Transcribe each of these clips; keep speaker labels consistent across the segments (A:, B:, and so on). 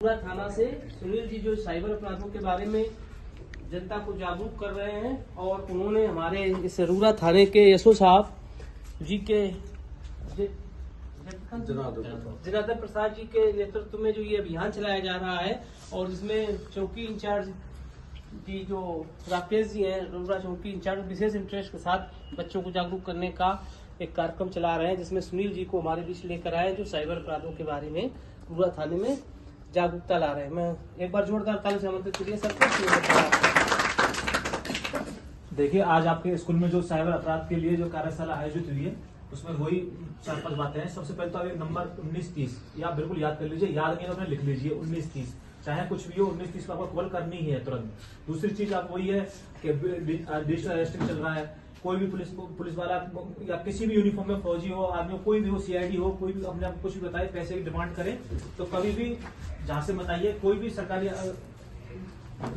A: सरूरा थाना से सुनील जी जो साइबर अपराधों के बारे में जनता को जागरूक कर रहे हैं, और उन्होंने हमारे सरूरा थाने के एसओ साहब जी के जनार्दन प्रसाद जी के नेतृत्व में जो ये अभियान चलाया जा रहा है, और इसमें चौकी इंचार्ज जी जो राकेश जी हैं, सरूरा चौकी इंचार्ज, विशेष इंटरेस्ट के साथ बच्चों को जागरूक करने का एक कार्यक्रम चला रहे हैं, जिसमें सुनील जी को हमारे बीच लेकर आए जो साइबर अपराधों के बारे में सरूरा थाने में जागरूकता ला रहे हैं। मैं एक बार जोरदार ताली से आमंत्रित करिए सबको।
B: देखिए, आज आपके स्कूल में जो साइबर अपराध के लिए जो कार्यशाला आयोजित हुई है, उसमें वही 4-5 बातें हैं। सबसे पहले तो आप नंबर 1930 या बिल्कुल याद कर लीजिए, याद नहीं है तो लिख लीजिए 1930, चाहे कुछ भी हो 1930 पर आपको कॉल करनी ही है तुरंत। दूसरी चीज आप वही है कि डिजिटल अरेस्टिंग चल रहा है, कोई भी पुलिस वाला या किसी भी यूनिफॉर्म में फौजी हो, आर्मी हो, कोई भी हो, सीआईडी हो, कोई भी अपने आप कुछ भी बताए, पैसे की डिमांड करे तो कभी भी जहां से बताइए, कोई भी सरकारी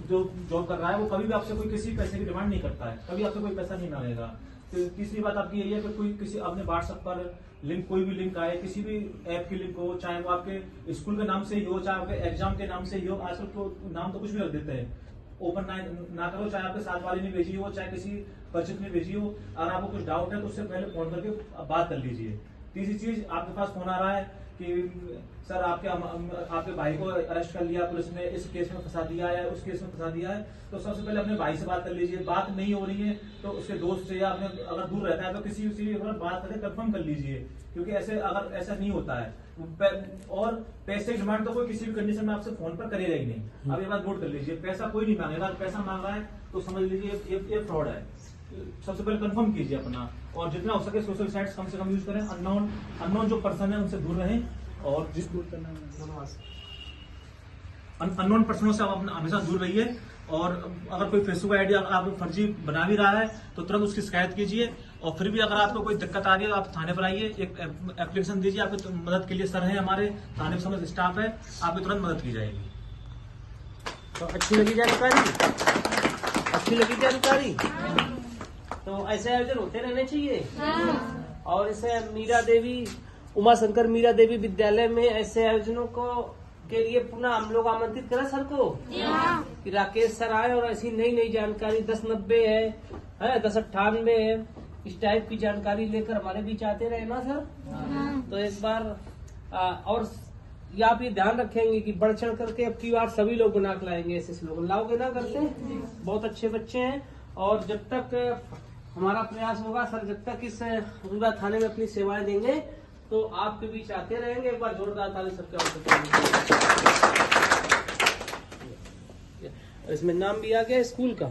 B: जो जॉब कर रहा है वो कभी भी आपसे कोई किसी पैसे की डिमांड नहीं करता है, कभी आपसे कोई पैसा नहीं मांगेगा। तो तीसरी बात आपकी यही है कि कोई किसी अपने व्हाट्सएप पर लिंक, कोई भी लिंक आए, किसी भी ऐप की लिंक हो, चाहे वो आपके स्कूल के नाम से ही हो, चाहे आपके एग्जाम के नाम से ही हो, आजकल तो नाम तो कुछ भी रख देते हैं, ओपन ना करो, चाहे आपके साथ वाले ने भेजी हो, चाहे किसी परिचित ने भेजी हो। अगर आपको कुछ डाउट है तो उससे पहले फोन करके बात कर लीजिए। तीसरी चीज, आपके पास फोन आ रहा है कि सर आपके भाई को अरेस्ट कर लिया पुलिस ने, इस केस में फंसा दिया है, उस केस में फंसा दिया है, तो सबसे पहले अपने भाई से बात कर लीजिए। बात नहीं हो रही है तो उसके दोस्त से, या अपने अगर दूर रहता है तो किसी से बात करके कंफर्म कर लीजिए, क्योंकि अगर ऐसा नहीं होता है। और पैसे की डिमांड तो कोई किसी भी कंडीशन में आपसे फोन पर करेगा ही नहीं। अब ये बात नोट कर लीजिए, पैसा कोई नहीं मांगेगा। पैसा मांग रहा है तो समझ लीजिए ये फ्रॉड है। सबसे पहले कंफर्म कीजिए अपना, और जितना हो सके सोशल साइट्स कम से कम यूज करें। अननोन जो पर्सन है उनसे दूर रहें, और अननोन पर्सनों से आप अपना हमेशा दूर रहिए। और अगर कोई फेसबुक आईडी आप फर्जी बना भी रहा है तो तुरंत उसकी शिकायत कीजिए। और फिर भी अगर आपको कोई दिक्कत आ रही है तो आप थाने पर आइए, एक एप्लीकेशन दीजिए, आपकी मदद के लिए सर है हमारे थाने में, समझ स्टाफ है, आपकी तुरंत मदद की जाएगी।
A: तो अच्छी लगी जानकारी तो ऐसे आयोजन होते रहने चाहिए। और इसे उमा शंकर मीरा देवी विद्यालय में ऐसे आयोजनों के लिए पुनः हम लोग आमंत्रित करें सर को कि राकेश सर आए और ऐसी नई जानकारी 1090 है 1098 है, इस टाइप की जानकारी लेकर हमारे बीच आते रहे ना सर। तो एक बार और या आप ये ध्यान रखेंगे कि बढ़ चढ़ करके अब की बार सभी लोग बना के लाएंगे, ऐसे स्लोगन लाओगे ना करते। बहुत अच्छे बच्चे हैं, और जब तक हमारा प्रयास होगा सर, जब तक इस सरूरा थाने में अपनी सेवाएं देंगे तो आपके बीच आते रहेंगे। एक बार जोरदार ताली सबके। इसमें नाम भी आ गया स्कूल का।